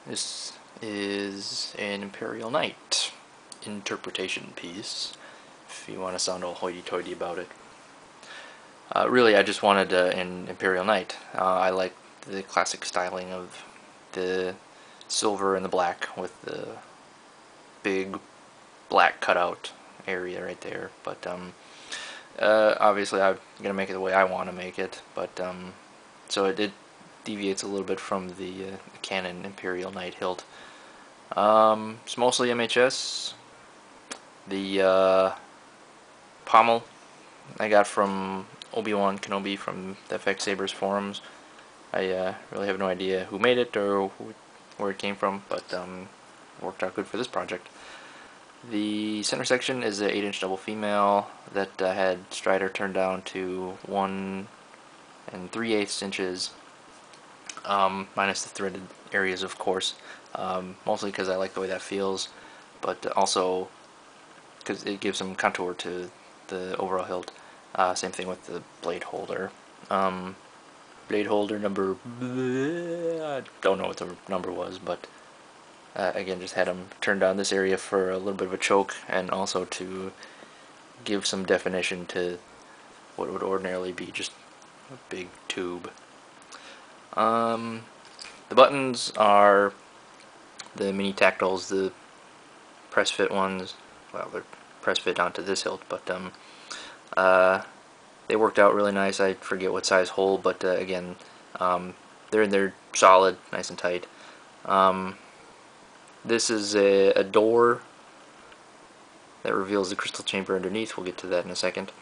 This is an Imperial Knight interpretation piece, if you want to sound all hoity-toity about it. Really, I just wanted an Imperial Knight. I like the classic styling of the silver and the black with the big black cutout area right there. But obviously, I'm gonna make it the way I want to make it. But so it deviates a little bit from the canon Imperial Knight hilt. It's mostly MHS. The pommel I got from Obi-Wan Kenobi from the FX-sabers forums. I really have no idea who made it or where it came from, but worked out good for this project. The center section is an 8-inch double female that had strider turned down to 1 3/8 inches, minus the threaded areas, of course, mostly because I like the way that feels, but also because it gives some contour to the overall hilt. Same thing with the blade holder. Blade holder number, I don't know what the number was, but again, just had them turn down this area for a little bit of a choke, and also to give some definition to what would ordinarily be just a big tube. The buttons are the mini tactiles, the press fit ones. Well, they're press fit onto this hilt, but they worked out really nice. I forget what size hole, but again, they're solid, nice and tight. This is a door that reveals the crystal chamber underneath. We'll get to that in a second.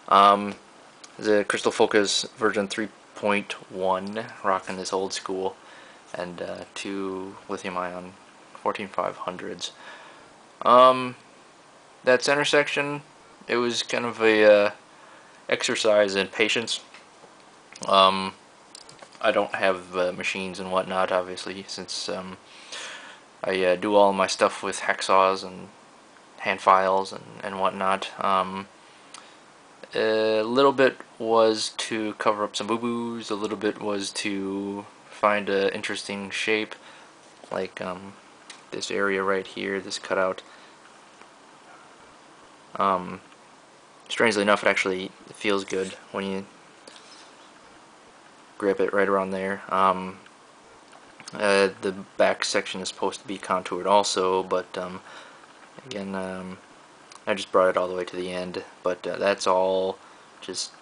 The Crystal Focus version 3.1, rocking this old school, and 2 lithium-ion 14500s. That center section, it was kind of a exercise in patience. I don't have machines and whatnot, obviously, since I do all my stuff with hacksaws and hand files and whatnot. A little bit was to cover up some boo-boos, a little bit was to find an interesting shape, like this area right here, this cutout. Strangely enough, it actually feels good when you grip it right around there. The back section is supposed to be contoured also, but again, I just brought it all the way to the end, but that's all just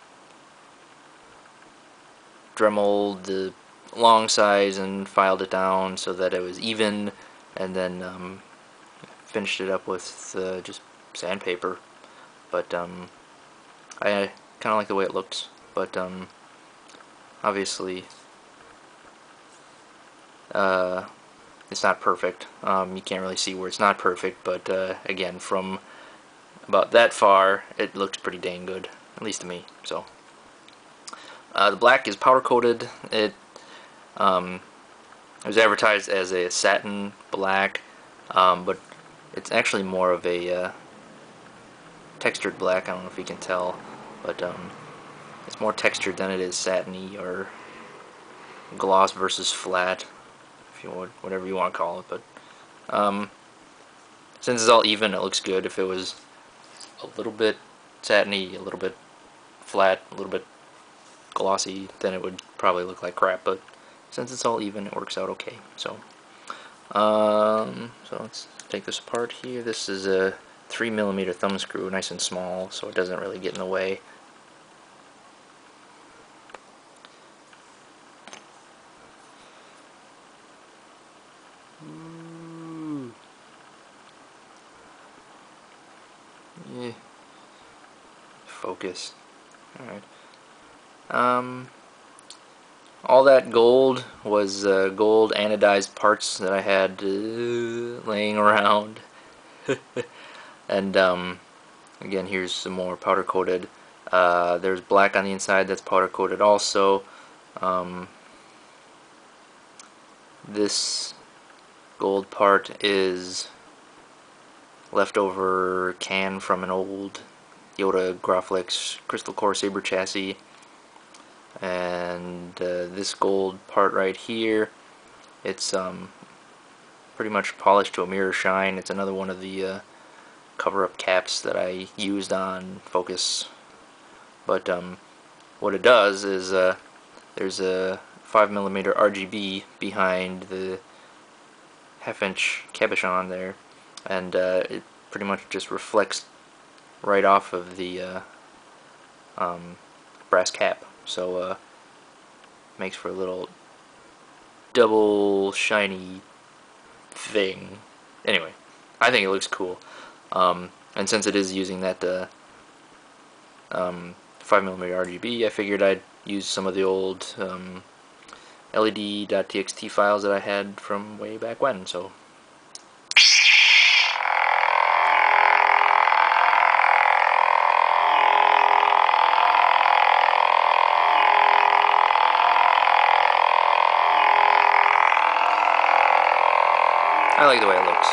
dremeled the long size and filed it down so that it was even, and then finished it up with just sandpaper. But I kind of like the way it looks, but obviously it's not perfect. You can't really see where it's not perfect, but again, from about that far, it looks pretty dang good, at least to me. So the black is powder coated. It was advertised as a satin black, but it's actually more of a textured black. I don't know if you can tell, but it's more textured than it is satiny or gloss versus flat, if you would, whatever you want to call it. But since it's all even, it looks good. If it was a little bit satiny, a little bit flat, a little bit glossy, then it would probably look like crap. But since it's all even, it works out okay. So so let's take this apart here. This is a 3mm thumb screw, nice and small, so it doesn't really get in the way. Ooh. Yeah. Focus. Alright. All that gold was gold anodized parts that I had laying around. And again, here's some more powder coated. There's black on the inside that's powder coated also. This gold part is leftover can from an old Yoda Graflex Crystal Core Saber chassis. And this gold part right here, it's pretty much polished to a mirror shine. It's another one of the cover-up caps that I used on Focus. But what it does is there's a 5mm RGB behind the half-inch cabochon there, and it pretty much just reflects right off of the brass cap, so makes for a little double shiny thing. Anyway, I think it looks cool, and since it is using that 5mm RGB, I figured I'd use some of the old LED.txt files that I had from way back when. So I like the way it looks.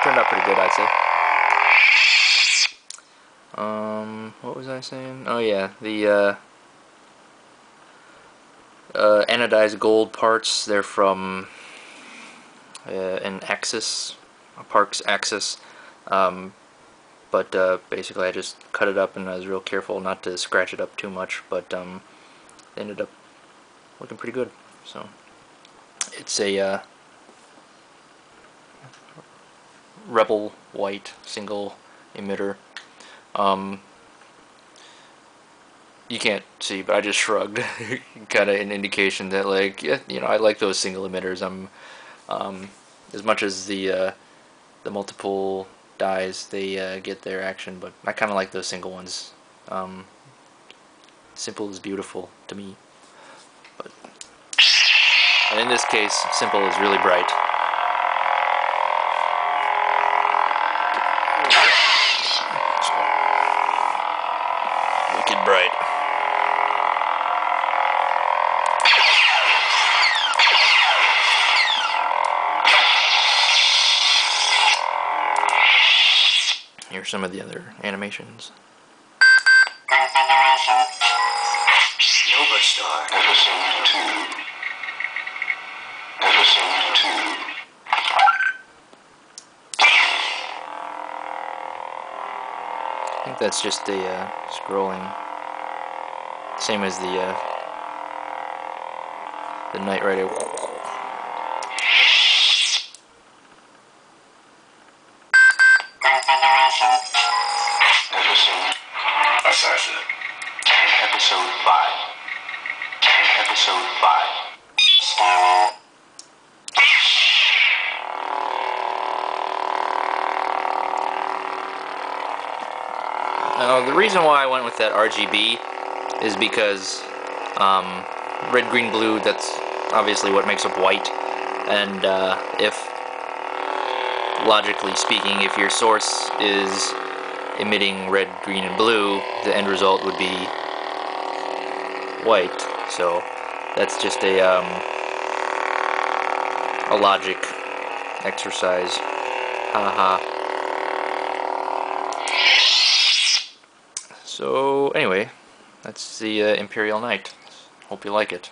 Turned out pretty good, I'd say. What was I saying? Oh yeah, the anodized gold parts. They're from an Axis, a Parks Axis. But basically, I just cut it up, and I was real careful not to scratch it up too much. But it ended up looking pretty good. So it's a Rebel white single emitter. You can't see, but I just shrugged, kind of an indication that, like, yeah, you know, I like those single emitters. As much as the multiple dyes, they get their action, but I kind of like those single ones. Simple is beautiful to me, but and in this case, simple is really bright. Wicked bright. Here's some of the other animations. Nova Star. Episode 2. Episode 2. I think that's just a scrolling, same as the Knight Rider. Episode Assassin. Episode 5. Episode 5. Now, the reason why I went with that RGB is because red, green, blue, that's obviously what makes up white, and if, logically speaking, if your source is emitting red, green, and blue, the end result would be white. So that's just a logic exercise. Haha. So anyway, that's the Imperial Knight. Hope you like it.